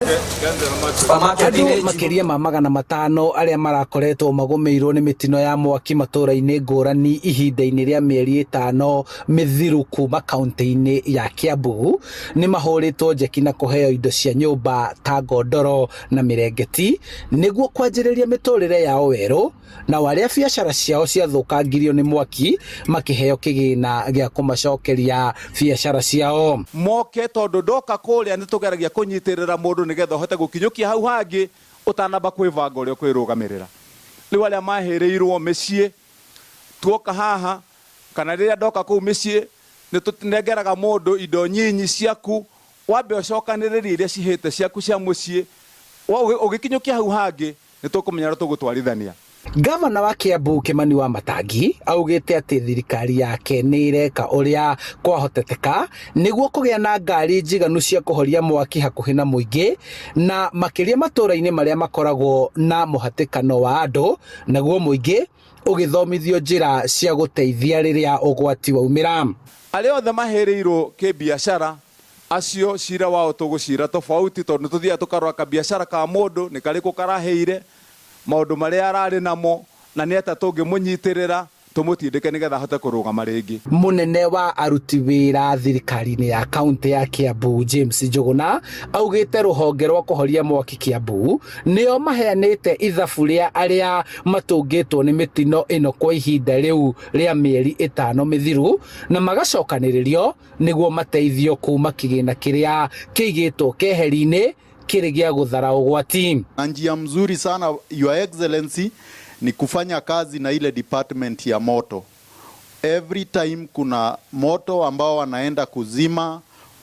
Andũ makĩria ma 500 arĩa marakoretwo magomeirwo nĩ mĩtino ya mwaki matũũra-inĩ ngũrani ihinda-inĩ rĩa mĩeri 5 mĩthiru kuma kaunti-inĩ ya Kiambu nĩ mahũrĩtwo njeki na kũheo indo cia nyũmba ta ngondoro na mĩrengeti nĩguo kwanjĩrĩria mĩtũrĩre yao werũ, na arĩa biacara ciao ciathũkangirio nĩ mwaki makĩheo kĩgĩna gĩa kũmacokeria biacara ciao. Moke tondũ ndoka kũrĩa nĩ tũgeragia kũnyitĩrĩra mũndũ nĩgetha ũhote gũkinyũkia hau hangĩ ũtanamba kwĩbanga ũrĩa kwĩrũgamĩrĩra. Rĩu arĩa mahĩrĩirwo mĩciĩ tuoka haha kana rĩrĩa ndoka kũu mĩciĩ nĩ tũnengeraga mũndũ indo nyinyi ciaku wambe ũcokanĩrĩrie iria cihĩte ciaku cia mũciĩ ũgĩkinyũkia hau hangĩ nĩ tũkũmenya tũgũtwarithania. Gavana wa Kiambu Kimani Wamatangi augĩte atĩ thirikari yake nĩ ireka ũrĩa kwahoteteka nĩguo kũgĩa na ngari njiganu cia kũhoria mwaki hakuhĩ na mũingĩ na makĩria matũũra-inĩ marĩa makoragwo na mũhatĩkano wa andũ, naguo mũingĩ ũgĩthomithio njĩra cia gũteithia rĩrĩa ũgwati waumĩra. Arĩa othe mahĩrĩirwo kĩbiacara acio cira wao tũgũcira tofauti tondũ nĩ tũthiaga tũkarora kabiacara ka mũndũ nĩ karĩkũ karahĩire maũndũ marĩa ararĩ namo na nĩ ata tũngĩmũnyitĩrĩra tũmũtindĩke nĩgetha ahote kũrũgama rĩngĩ. Mũnene wa aruti wĩra thirikari-inĩ ya kaunti ya Kiambu James Njuguna augĩte rũhonge rwa kũhoria mwaki Kiambu nĩo maheanĩte ithabu rĩa arĩa matũngĩtwo nĩ mĩtino ĩno kwa ihinda rĩu rĩa mĩeri 5 mĩthiru na magacokanĩrĩrio nĩguo mateithio kuma kĩgĩna kĩrĩa kĩigĩtwo keheri-inĩ kile gia gudhara ugwati. Njia mzuri sana Your Excellency ni kufanya kazi na ile department ya moto. Every time kuna moto ambao wanaenda kuzima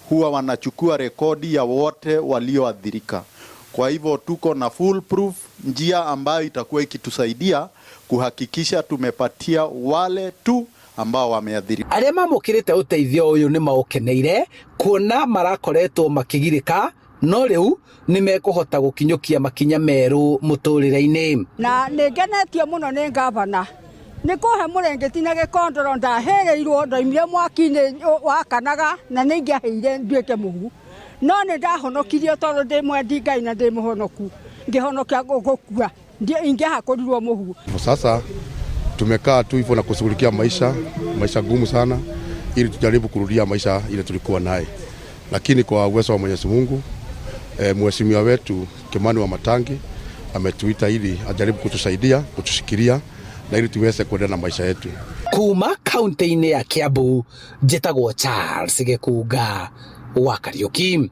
huwa wanachukua rekodi ya wote walioathirika. Kwa hivyo tuko na full proof njia ambayo itakuwa ikitusaidia kuhakikisha tumepatia wale tu ambao wameathirika. Arĩa mamũkĩrĩte ũteithio ũyũ nĩ maũkeneire kuona marakoretwo makĩgirĩka no rĩu nĩ mekũhota gũkinyũkia makinya merũ mũtũrĩre-inĩ. Na nĩngenetio mũno nĩ gavana nĩ kũhe mũrengeti na gĩkondoro ndahĩrĩirwo ndoimire mwaki-inĩ wakanaga na nĩ ingĩahĩire nduĩke mũhu no nĩ ndahonokirio tondũ ndĩ mwendi Ngai na ndĩ mũhonoku ngĩhonokia gũkua ingĩahakorirwo mũhu. Sasa tumekaa tu hivyo na kushughulikia maisha gumu sana ili tujaribu kurudia maisha ile tulikuwa naye, lakini kwa uwezo wa Mwenyezi Mungu mheshimiwa wetu Kimani Wamatangi ametuita ili ajaribu kutusaidia kutushikilia na ili tuweze kuendelea na maisha yetu. Kuma kaunti-inĩ ya Kiambu njĩtagwo Charles Gĩkunga wa Kariuki.